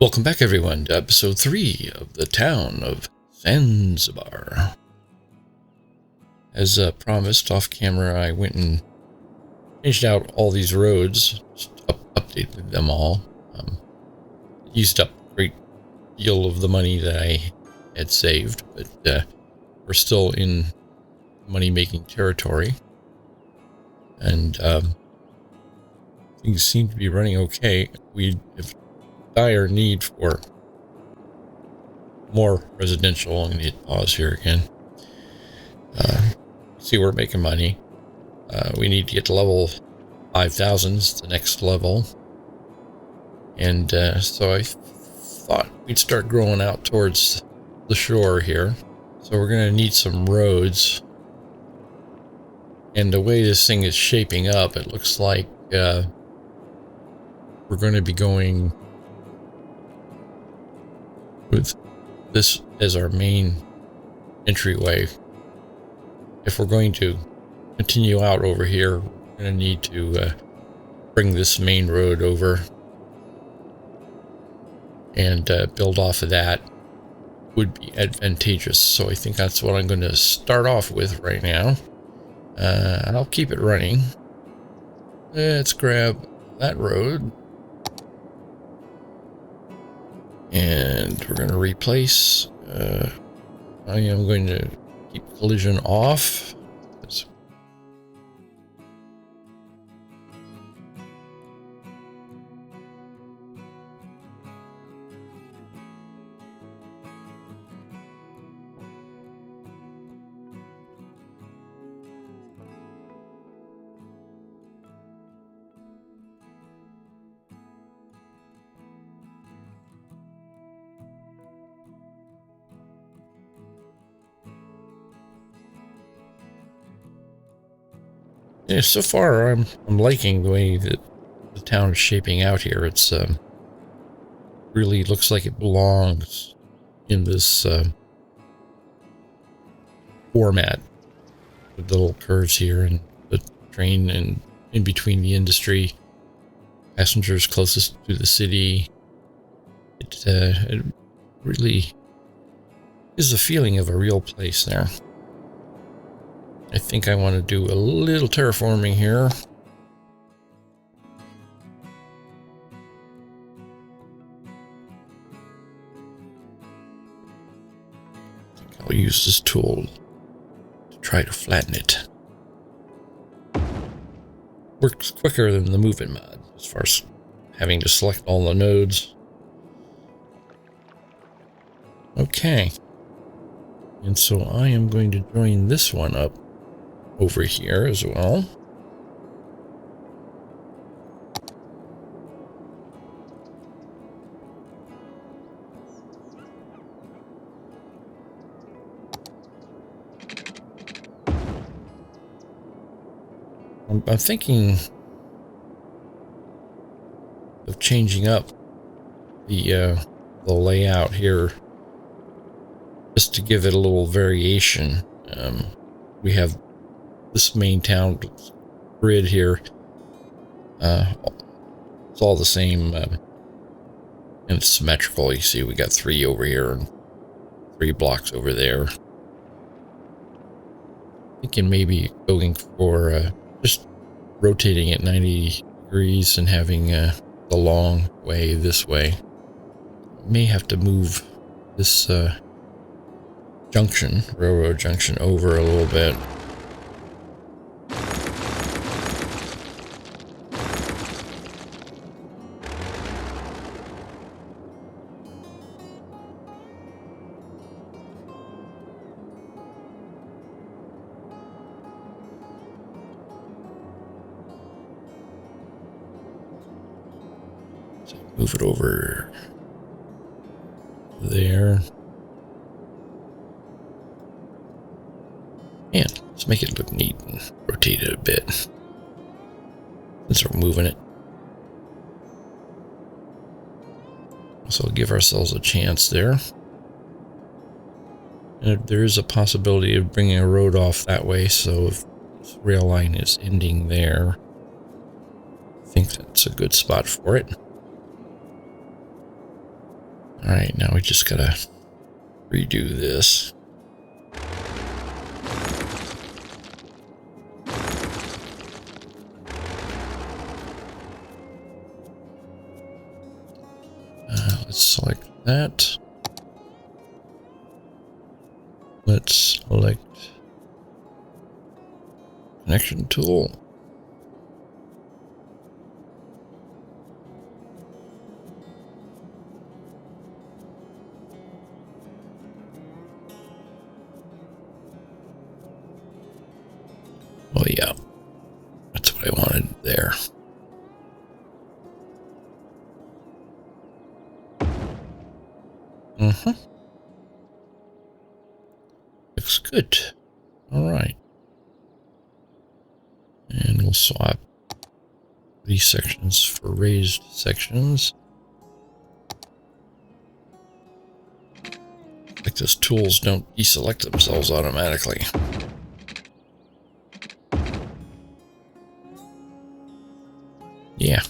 Welcome back, everyone, to episode 3 of the town of Sandzibar. As promised, off camera, I went and changed out all these roads, just updated them all. Used up a great deal of the money that I had saved, but we're still in money-making territory. And things seem to be running okay. We have dire need for more residential. I'm going to hit pause here again. See, we're making money. We need to get to level 5,000, the next level. And so I thought we'd start growing out towards the shore here. So we're going to need some roads. And the way this thing is shaping up, it looks like we're going to be going with this as our main entryway. If we're going to continue out over here, we're going to need to bring this main road over and build off of that. Would be advantageous, so I think that's what I'm going to start off with right now. I'll keep it running. Let's grab that road. And we're going to replace. I am going to keep collision off. Yeah, so far I'm liking the way that the town is shaping out here. It's really looks like it belongs in this format with the little curves here and the train and in between the industry, passengers closest to the city. It really is the feeling of a real place there. I think I want to do a little terraforming here. I think I'll use this tool to try to flatten it. Works quicker than the movement mod as far as having to select all the nodes. Okay. And so I am going to join this one up over here as well. I'm thinking of changing up the layout here just to give it a little variation. We have this main town grid here. It's all the same, and it's symmetrical. You see we got 3 over here and 3 blocks over there. Thinking maybe going for just rotating it 90 degrees and having the long way this way. May have to move this railroad junction over a little bit. So move it over there. And let's make it look neat and rotate it a bit. Since we're moving it. So give ourselves a chance there. And there is a possibility of bringing a road off that way, so if this rail line is ending there, I think that's a good spot for it. All right, now we just gotta redo this. Let's select that. Let's select connection tool. Oh yeah, that's what I wanted there. Looks good. All right. And we'll swap these sections for raised sections. Like those tools don't deselect themselves automatically. Yeah.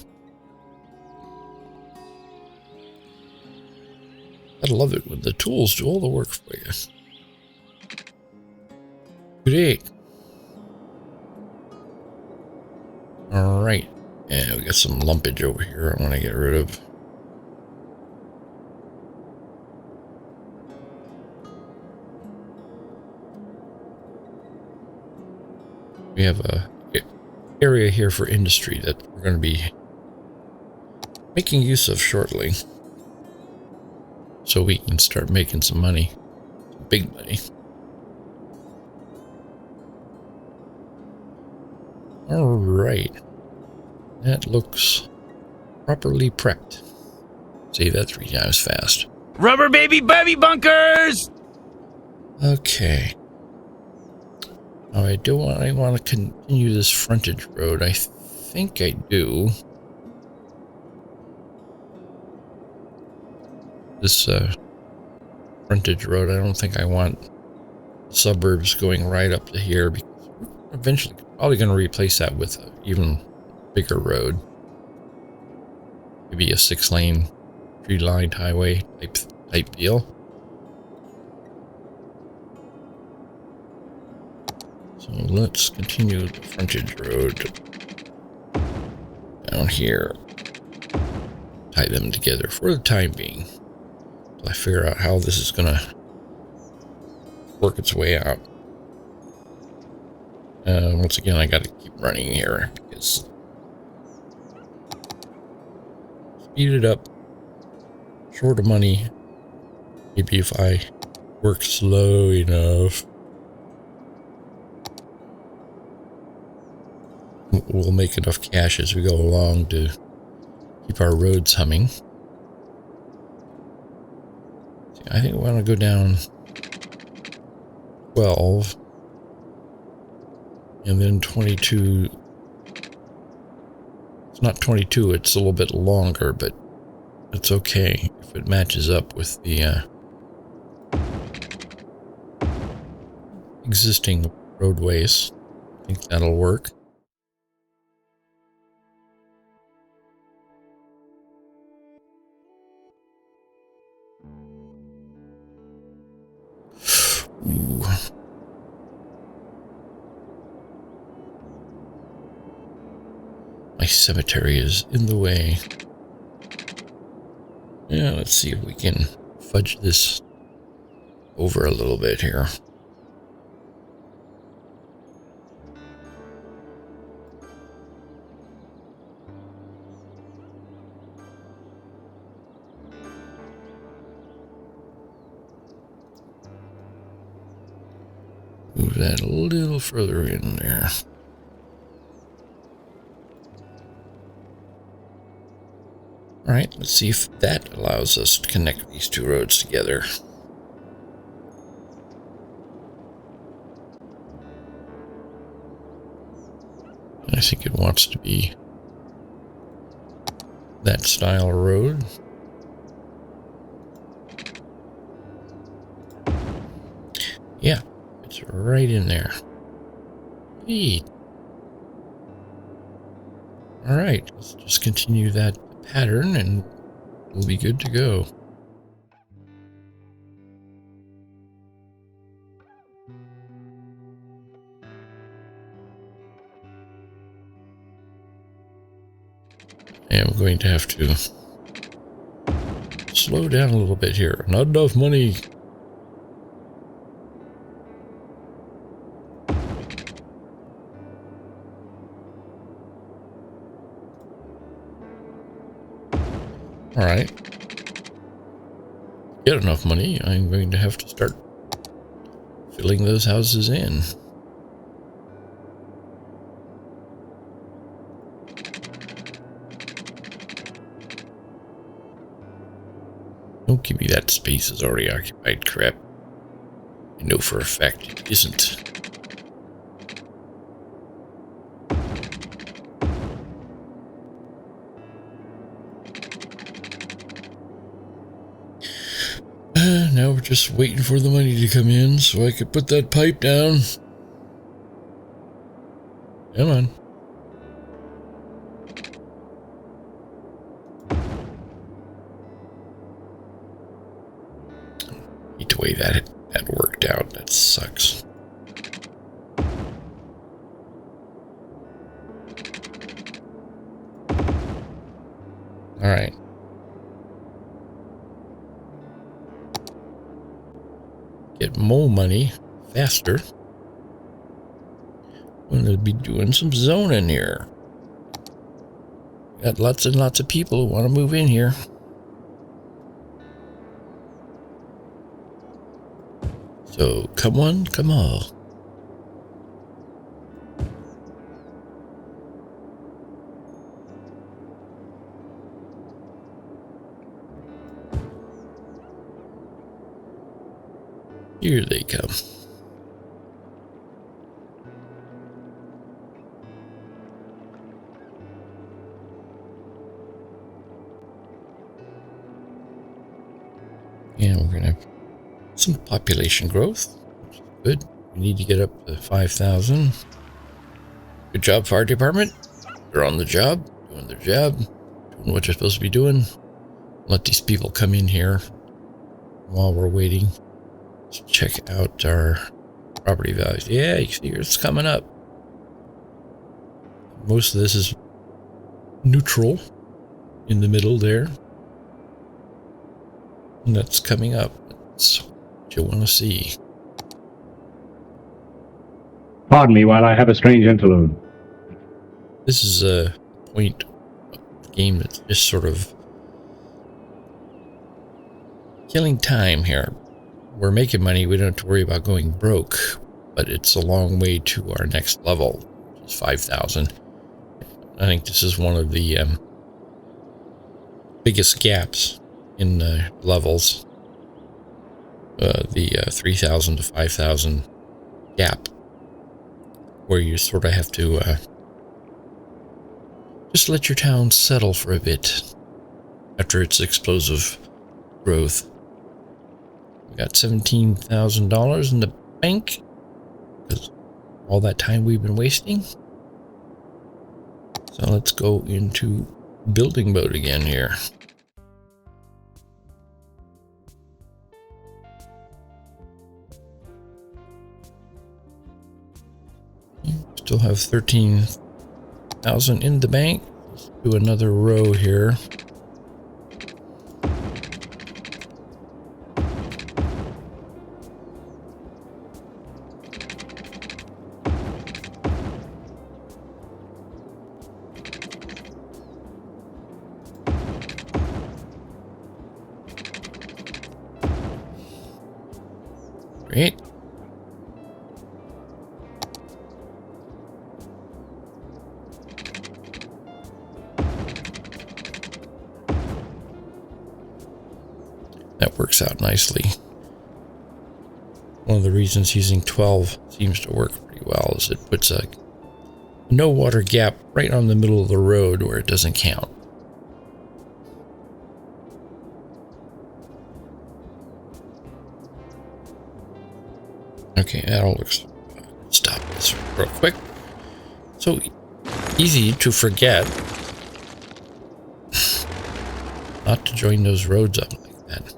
I love it when the tools do all the work for you. Great. All right. Yeah, we got some lumpage over here I want to get rid of. We have a area here for industry that we're going to be making use of shortly, so we can start making some money, some big money. All right, that looks properly prepped. Say that 3 times fast. Rubber baby bunkers. Okay. Now I want to continue this frontage road. I think I do. This frontage road, I don't think I want suburbs going right up to here, because we're eventually probably going to replace that with an even bigger road. Maybe a 6-lane, 3-lined highway type deal. So let's continue the frontage road down here. Tie them together for the time being. So I figure out how this is gonna work its way out. Once again, I gotta keep running here because speed it up. Short of money. Maybe if I work slow enough, we'll make enough cash as we go along to keep our roads humming. I think we want to go down 12 and then 22. It's not 22, it's a little bit longer, but it's okay if it matches up with the existing roadways. I think that'll work. Ooh. My cemetery is in the way. Yeah, let's see if we can fudge this over a little bit here. Move that a little further in there. All right, let's see if that allows us to connect these two roads together. I think it wants to be that style road. Yeah, it's right in there. Neat. All right, let's just continue that pattern and we'll be good to go. Yeah, I'm going to have to slow down a little bit here. Not enough money. All right. Get enough money, I'm going to have to start filling those houses in. Don't give me that space is already occupied crap. I know for a fact it isn't. Now we're just waiting for the money to come in so I could put that pipe down. Come on. Hate the way that worked out. That sucks. All right. Get more money faster. I'm going to be doing some zoning here. Got lots and lots of people who want to move in here. So come on, come on. Here they come. And we're going to have some population growth, which is good. We need to get up to 5,000. Good job, fire department. They're on the job, doing their job, doing what you're supposed to be doing. Let these people come in here while we're waiting. Let's check out our property values. Yeah, you see it's coming up. Most of this is neutral in the middle there. And that's coming up. That's what you want to see. Pardon me while I have a strange interlude. This is a point of the game that's just sort of killing time here. We're making money. We don't have to worry about going broke, but it's a long way to our next level, which is 5,000. I think this is one of the biggest gaps in the levels. The 3,000 to 5,000 gap, where you sort of have to just let your town settle for a bit after its explosive growth. We got $17,000 in the bank because all that time we've been wasting. So let's go into building mode again here. Still have 13,000 in the bank. Let's do another row here. Great. That works out nicely. One of the reasons using 12 seems to work pretty well is it puts a no water gap right on the middle of the road where it doesn't count. Okay, that all looks... Stop this real quick. So easy to forget not to join those roads up like that.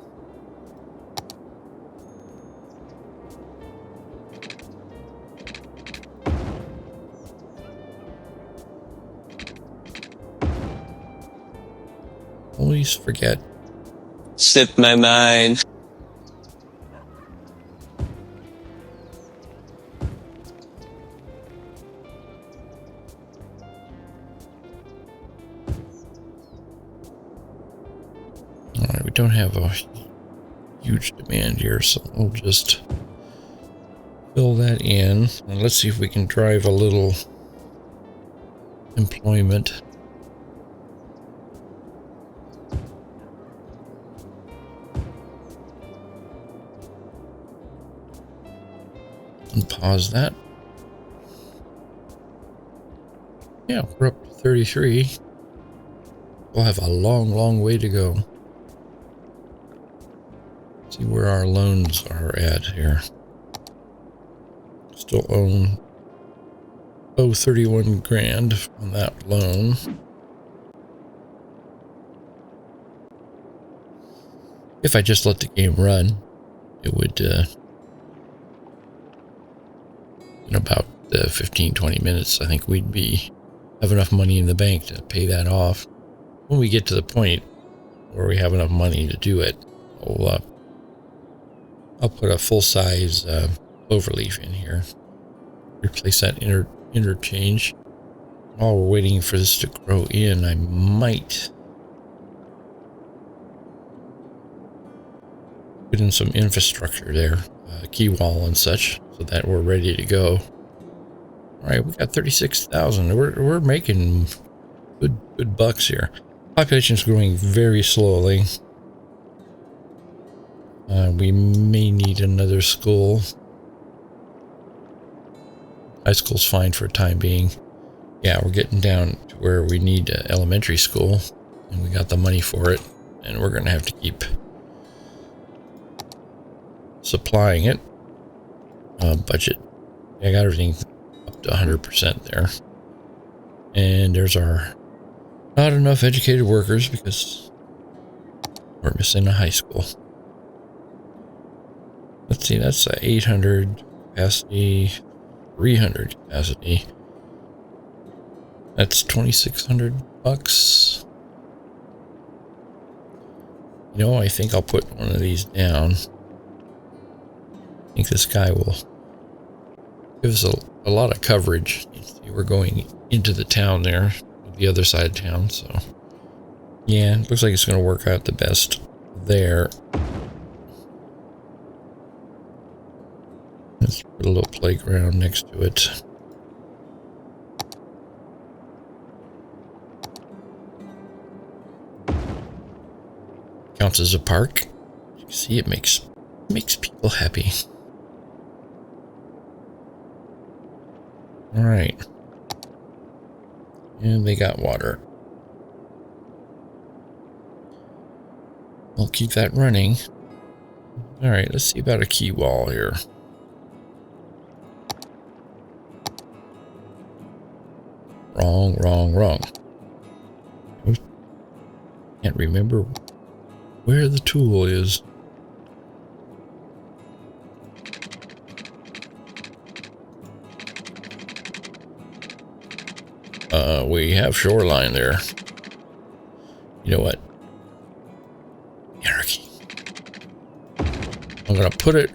always forget. Slipped my mind. Alright, we don't have a huge demand here, so we'll just fill that in. And let's see if we can drive a little employment. And pause that. Yeah, we're up to 33. We'll have a long way to go. See where our loans are at here. Still own 31 grand on that loan. If I just let the game run, it would in about 15-20 minutes, I think we'd have enough money in the bank to pay that off. When we get to the point where we have enough money to do it, I'll put a full-size cloverleaf in here. Replace that interchange. While we're waiting for this to grow in, I might put in some infrastructure there, key wall and such, so that we're ready to go. All right, we got 36,000. We're making good bucks here. Population's growing very slowly. We may need another school. High school's fine for a time being. Yeah, we're getting down to where we need elementary school, and we got the money for it, and we're going to have to keep supplying it. Budget. I got everything up to 100% there. And there's our not enough educated workers because we're missing a high school. Let's see, that's 800 capacity, 300 capacity. That's 2,600 bucks. You know, I think I'll put one of these down. I think this guy will give us a lot of coverage. You see, we're going into the town there, the other side of town, so yeah, it looks like it's going to work out the best there. Let's put a little playground next to it. Counts as a park. You can see it makes people happy. All right. And they got water. I'll keep that running. All right, let's see about a key wall here. Wrong. Can't remember where the tool is. We have shoreline there. You know what? Anarchy. I'm gonna put it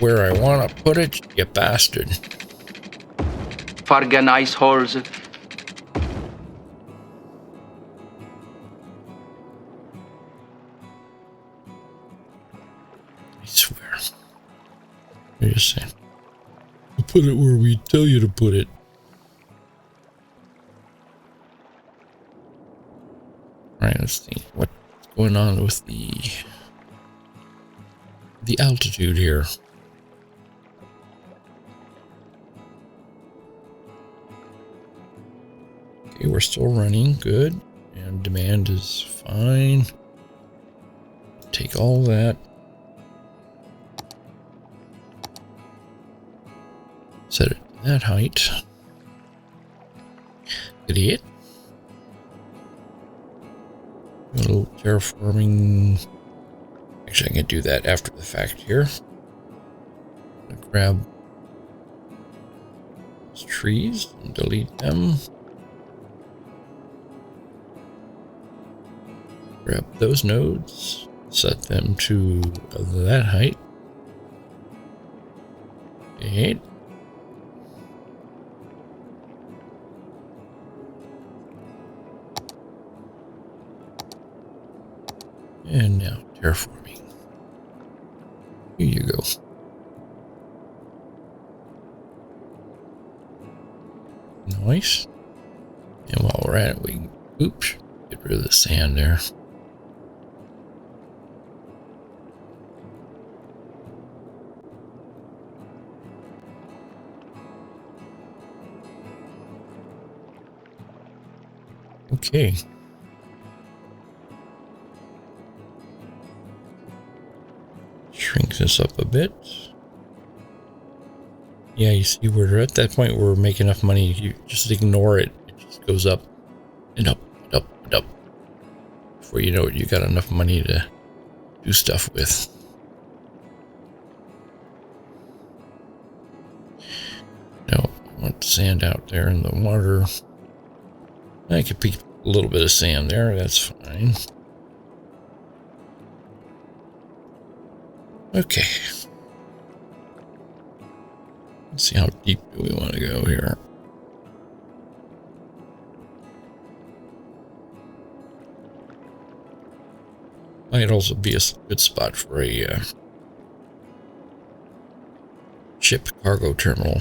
where I want to put it, you bastard. Farga nice holes. I swear. I'm just saying. Put it where we tell you to put it. Alright, let's see what's going on with the altitude here. Okay, we're still running good, and demand is fine. Take all that. Set it to that height. Idiot. A little terraforming. Actually, I can do that after the fact here. I'm gonna grab those trees and delete them. Grab those nodes, set them to that height. Okay. And now terraforming. Here you go. Nice. And while we're at it, we can, oops, get rid of the sand there. Okay. Shrink this up a bit. Yeah, you see, we're at that point where we're making enough money. You just ignore it. It just goes up and up and up and up. Before you know it, you got enough money to do stuff with. No, I want sand out there in the water. I could pick a little bit of sand there. That's fine. Okay. Let's see how deep do we want to go here. Might also be a good spot for a ship cargo terminal.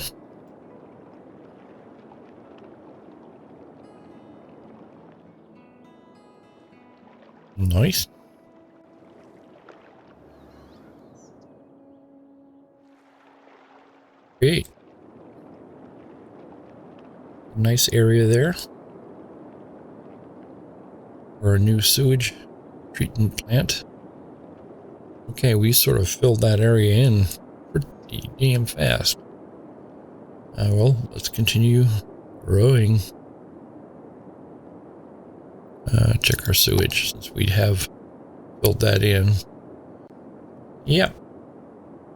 Nice. Great. Nice area there for a new sewage treatment plant. Okay, we sort of filled that area in pretty damn fast. Well, let's continue growing. Check our sewage since we have filled that in. Yeah,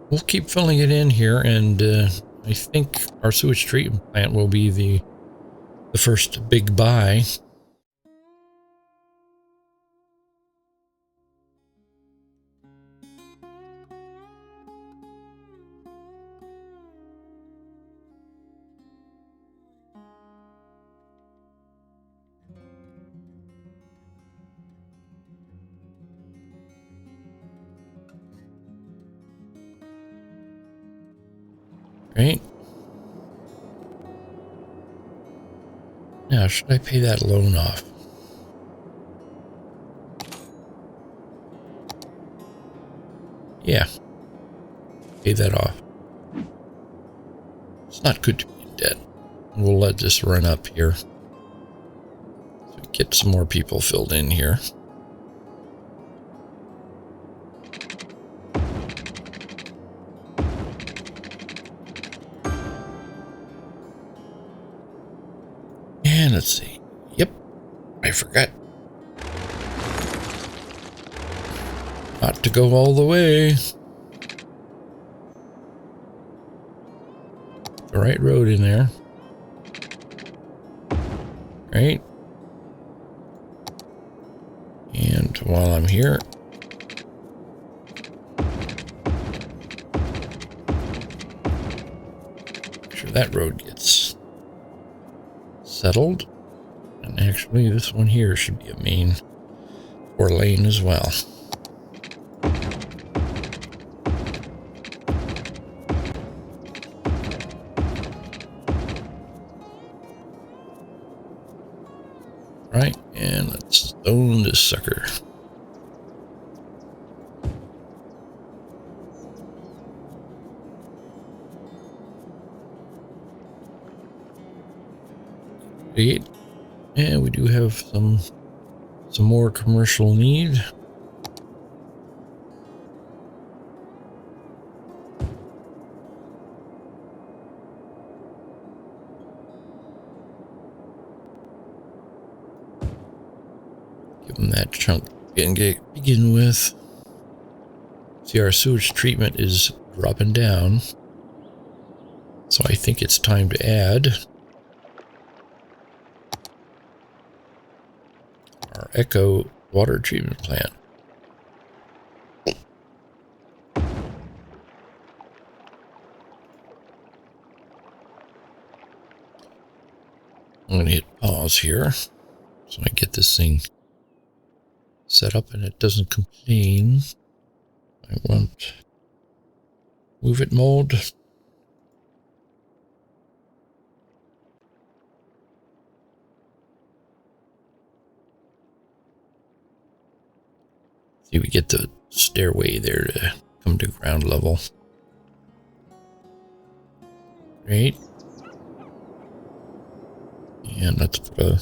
we'll keep filling it in here, and I think our sewage treatment plant will be the first big buy. Right? Now, should I pay that loan off? Yeah. Pay that off. It's not good to be in debt. We'll let this run up here. So we get some more people filled in here. And let's see. Yep, I forgot. Not to go all the way. The right road in there. Right. And while I'm here, make sure that road gets settled. And actually this one here should be a main 4-lane as well. Right, and let's stone this sucker. Great. And we do have some more commercial need. Give them that chunk and begin with. See, our sewage treatment is dropping down, so I think it's time to add our echo water treatment plant. I'm going to hit pause here so I get this thing set up and it doesn't complain. I want move it mode. See, we get the stairway there to come to ground level. Great. And let's put a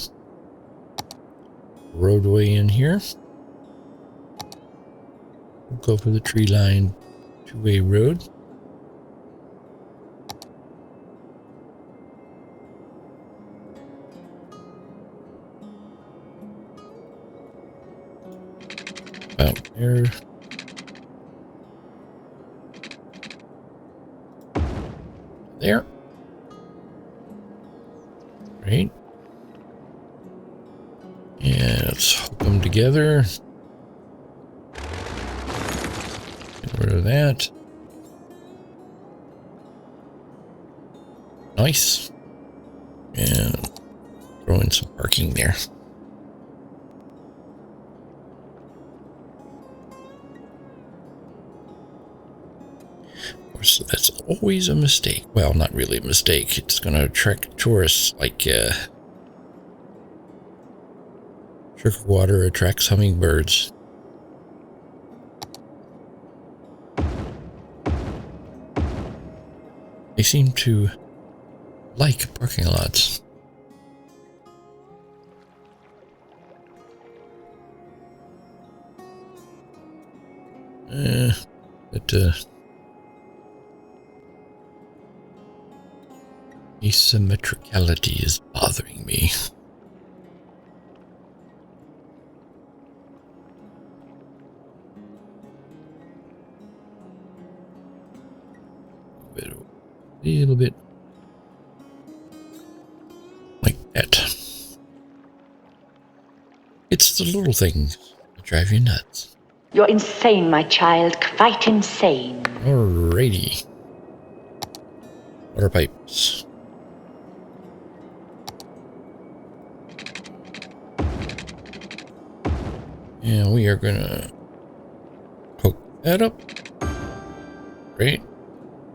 roadway in here. We'll go for the tree line two-way road. About there. There. Great. And let's hook them together. Get rid of that. Nice. And throw in some parking there. Of course, that's always a mistake. Well, not really a mistake. It's going to attract tourists like sugar water attracts hummingbirds. They seem to like parking lots. Asymmetricality is bothering me. A little bit like that. It's the little things that drive you nuts. You're insane, my child. Quite insane. Alrighty. Water pipes. And we are gonna hook that up. Great.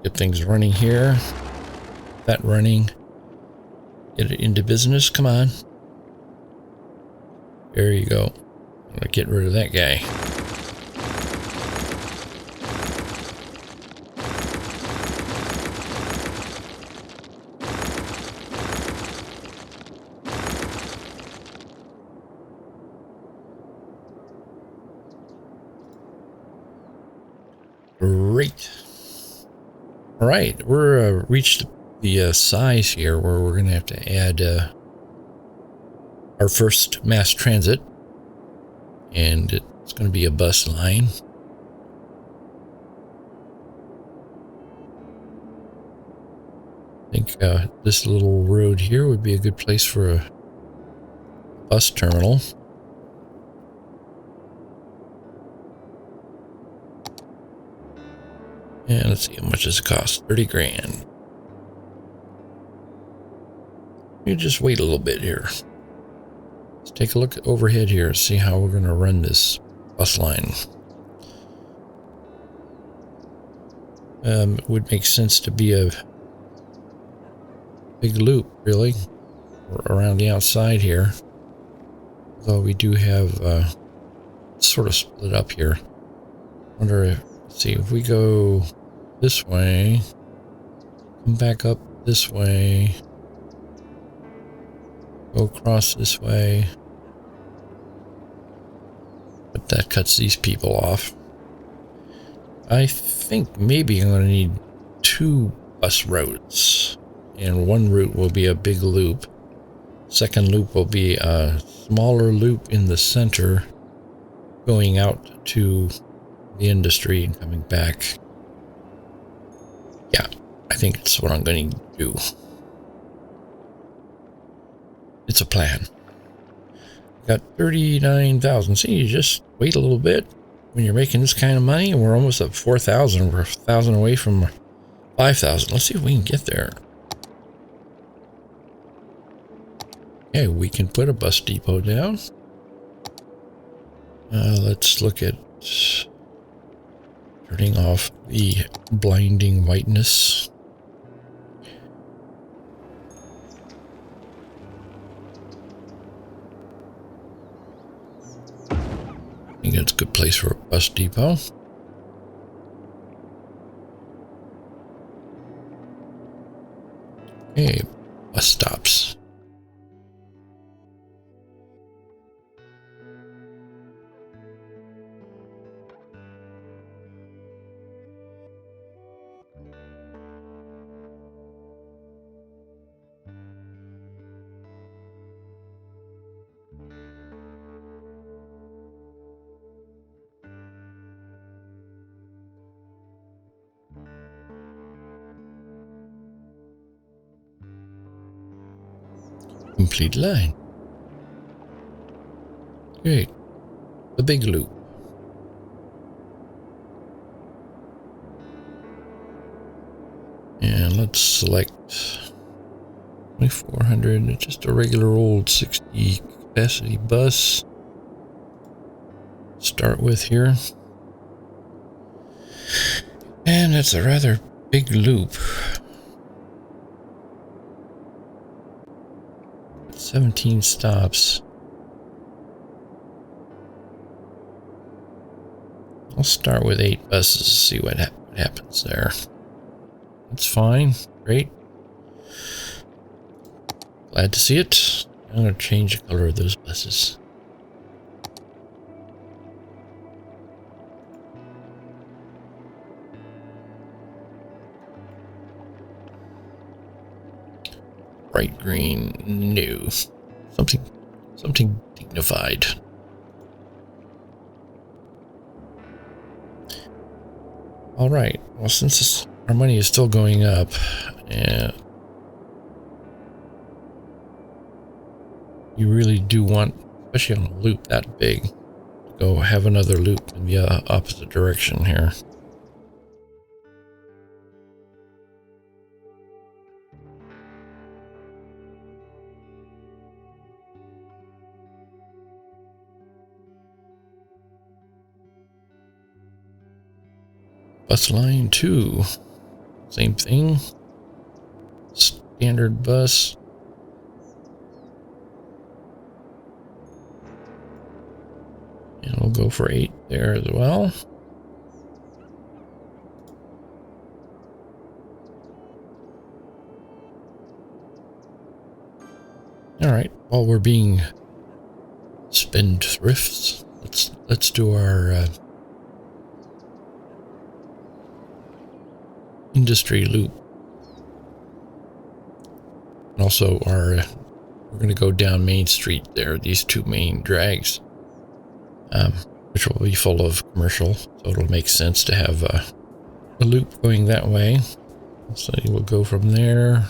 Get things running here. That running. Get it into business. Come on. There you go. I'm gonna get rid of that guy. Great. All right, we're reached the size here where we're going to have to add our first mass transit, and it's going to be a bus line. I think this little road here would be a good place for a bus terminal. And let's see, how much does it cost? 30 grand. You just wait a little bit here. Let's take a look at overhead here, see how we're going to run this bus line. It would make sense to be a big loop, really, around the outside here. Although we do have sort of split up here. Wonder if, let's see, if we go this way, come back up this way, go across this way, but that cuts these people off. I think maybe I'm going to need 2 bus routes, and one route will be a big loop. Second loop will be a smaller loop in the center going out to the industry and coming back. Yeah, I think that's what I'm going to do. It's a plan. Got 39,000. See, you just wait a little bit when you're making this kind of money, and we're almost at 4,000. We're 1,000 away from 5,000. Let's see if we can get there. Okay, we can put a bus depot down. Let's look at turning off the blinding whiteness. I think that's a good place for a bus depot. Okay, bus stops. Complete line. Great. The big loop. And let's select 2,400. Just a regular old 60 capacity bus. Start with here. And it's a rather big loop. 17 stops. I'll start with 8 buses, see what happens there. That's fine. Great. Glad to see it. I'm going to change the color of those buses. Bright green, no. Something dignified. All right. Well, since our money is still going up, you really do want, especially on a loop that big, to go have another loop in the opposite direction here. Bus line 2, same thing, standard bus. And we'll go for 8 there as well. All right, while we're being spendthrifts, let's do our industry loop. And also we're going to go down Main Street there, these 2 main drags, which will be full of commercial, so it'll make sense to have a loop going that way. So you will go from there.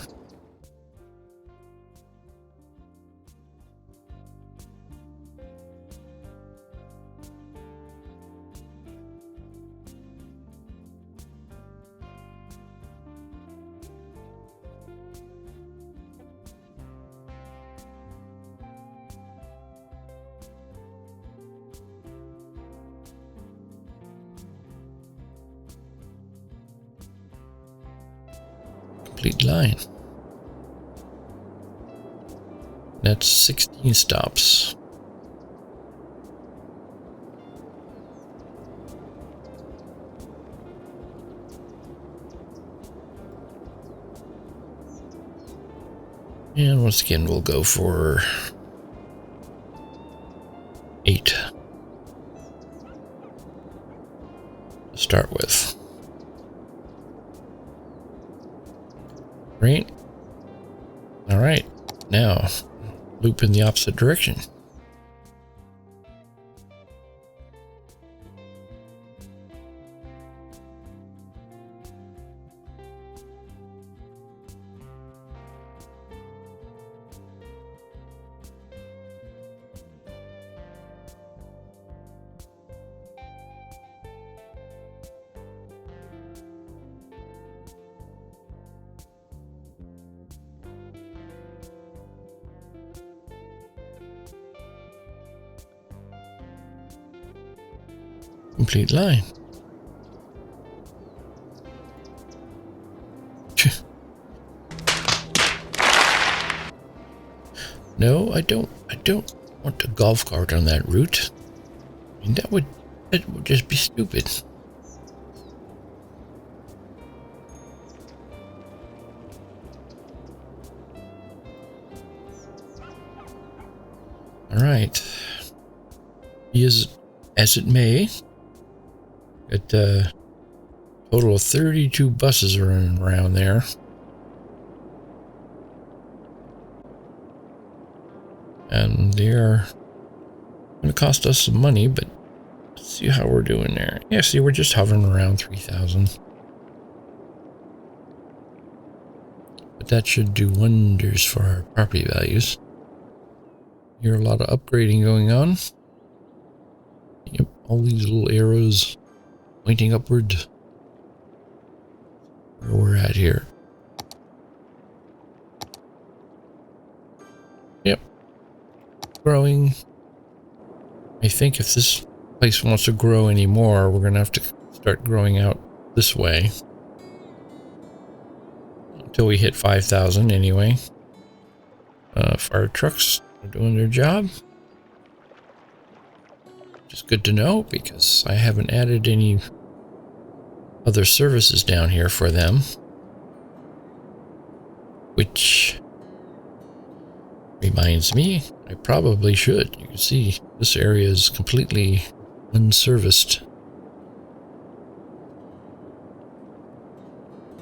Complete line. That's 16 stops. And once again, we'll go for 8 to start with. Great. All right, now loop in the opposite direction. Complete line. No, I don't want a golf cart on that route. I mean, that would just be stupid. All right. As it may, got a total of 32 buses running around there. And they're going to cost us some money, but let's see how we're doing there. Yeah, see, we're just hovering around 3,000. But that should do wonders for our property values. Here, a lot of upgrading going on. Yep, all these little arrows pointing upward. Where we're at here. Yep. Growing. I think if this place wants to grow anymore, we're going to have to start growing out this way. Until we hit 5,000 anyway. Fire trucks are doing their job. Just good to know because I haven't added any other services down here for them. Which reminds me, I probably should. You can see this area is completely unserviced.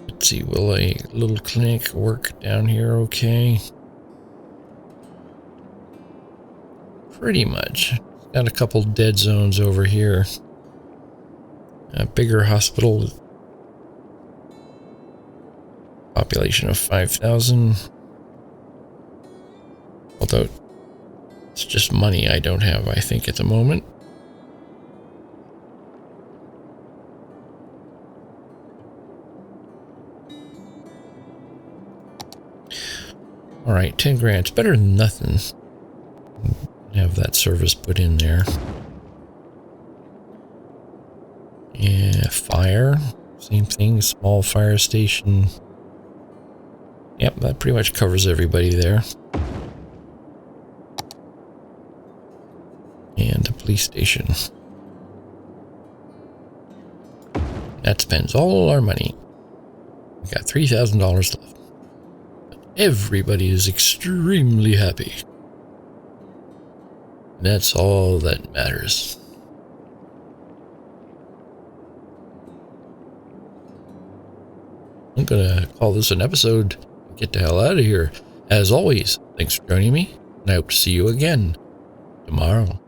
Let's see, will a little clinic work down here okay? Pretty much. Got a couple dead zones over here. A bigger hospital. Population of 5,000. Although it's just money I don't have, I think, at the moment. Alright, 10 grand. It's better than nothing. Have that service put in there. Yeah, fire. Same thing, small fire station. Yep, that pretty much covers everybody there. And a police station. That spends all our money. We got $3,000 left. But everybody is extremely happy. That's all that matters. I'm gonna call this an episode. Get the hell out of here. As always, thanks for joining me, and I hope to see you again tomorrow.